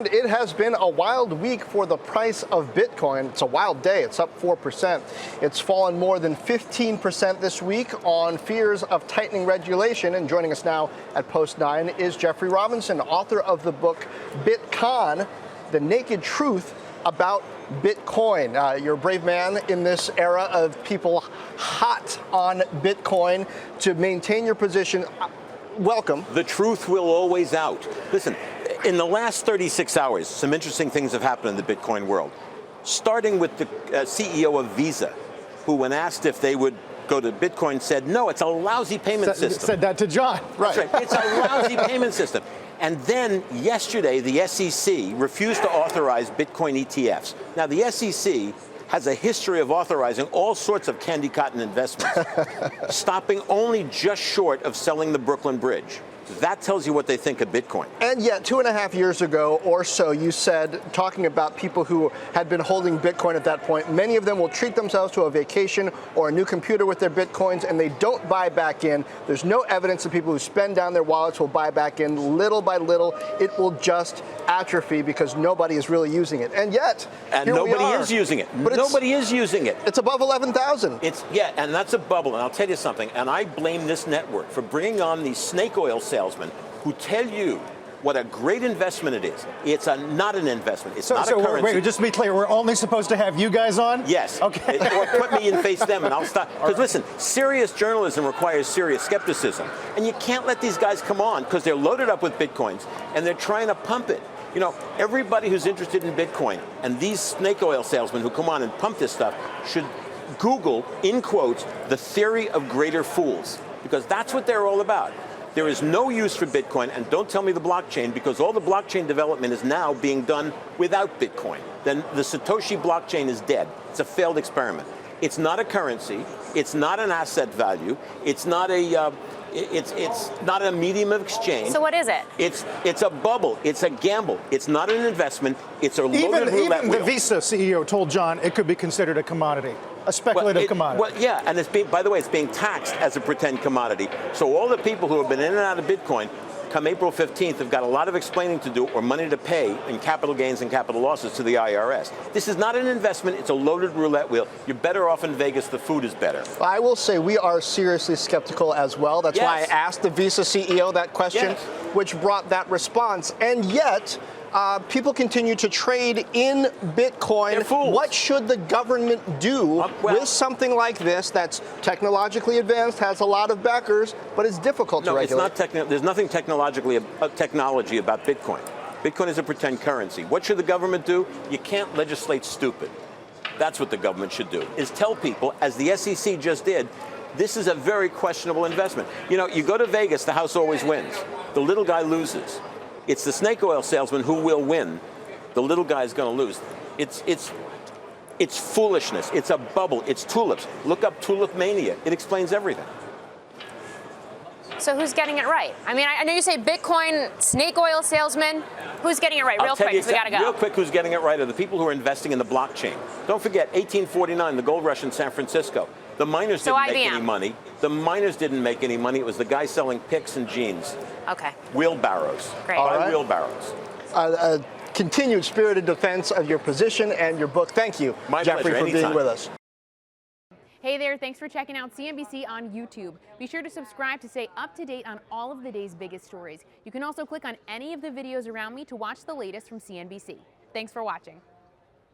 It has been a wild week for the price of Bitcoin. It's a wild day. It's up 4%. It's fallen more than 15% this week on fears of tightening regulation. And joining us now at Post 9 is Jeffrey Robinson, author of the book BitCon, The Naked Truth About Bitcoin. You're a brave man in this era of people hot on Bitcoin to maintain your position. Welcome. The truth will always out. Listen, in the last 36 hours, some interesting things have happened in the Bitcoin world. Starting with the CEO of Visa, who when asked if they would go to Bitcoin said, no, it's a lousy payment system. Said that to John. Right. That's right. It's a lousy payment system. And then yesterday, the SEC refused to authorize Bitcoin ETFs. Now, the SEC has a history of authorizing all sorts of candy cotton investments, stopping only just short of selling the Brooklyn Bridge. That tells you what they think of Bitcoin. And yet, 2.5 years ago or so, you said, talking about people who had been holding Bitcoin at that point, many of them will treat themselves to a vacation or a new computer with their Bitcoins, and they don't buy back in. There's no evidence that people who spend down their wallets will buy back in. Little by little, it will just atrophy because nobody is really using it. And yet, and nobody is using it. But nobody is using it. It's above 11,000. Yeah, and that's a bubble. And I'll tell you something, and I blame this network for bringing on these snake oil salesmen who tell you what a great investment it is. It's not an investment. It's not a currency. Wait, just to be clear, we're only supposed to have you guys on? Yes. Okay. Or put me and face them, and I'll stop. Because listen, serious journalism requires serious skepticism, and you can't let these guys come on because they're loaded up with Bitcoins and they're trying to pump it. You know, everybody who's interested in Bitcoin and these snake oil salesmen who come on and pump this stuff should Google, in quotes, the theory of greater fools, because that's what they're all about. There is no use for Bitcoin, and don't tell me the blockchain, because all the blockchain development is now being done without Bitcoin. Then the Satoshi blockchain is dead. It's a failed experiment. It's not a currency. It's not an asset value. It's not a it's not a medium of exchange. So what is it? It's a bubble. It's a gamble. It's not an investment. It's a loaded roulette wheel. Even the Visa CEO told John it could be considered a commodity, a speculative commodity. Well, yeah, and it's being, by the way, it's being taxed as a pretend commodity. So all the people who have been in and out of Bitcoin, come April 15th, have got a lot of explaining to do or money to pay in capital gains and capital losses to the IRS. This is not an investment. It's a loaded roulette wheel. You're better off in Vegas. The food is better. I will say we are seriously skeptical as well. That's why I asked the Visa CEO that question, which brought that response. And yet, people continue to trade in Bitcoin. They're fools. What should the government do with something like this that's technologically advanced, has a lot of backers, but is difficult to regulate? No, it's not there's nothing technology about Bitcoin. Bitcoin is a pretend currency. What should the government do? You can't legislate stupid. That's what the government should do, is tell people, as the SEC just did, this is a very questionable investment. You know, you go to Vegas, the house always wins. The little guy loses. It's the snake oil salesman who will win. The little guy is going to lose. It's foolishness. It's a bubble. It's tulips. Look up tulip mania. It explains everything. So who's getting it right? I mean, I know you say Bitcoin, snake oil salesman. Who's getting it right? Real quick, because we got to go. Real quick, who's getting it right are the people who are investing in the blockchain. Don't forget, 1849, the gold rush in San Francisco. The miners didn't make any money. The miners didn't make any money. It was the guy selling picks and jeans. Okay. Wheelbarrows. Great. Buy wheelbarrows. Continued spirited defense of your position and your book. Thank you, Jeffrey, for being with us. Hey there, thanks for checking out CNBC on YouTube. Be sure to subscribe to stay up to date on all of the day's biggest stories. You can also click on any of the videos around me to watch the latest from CNBC. Thanks for watching.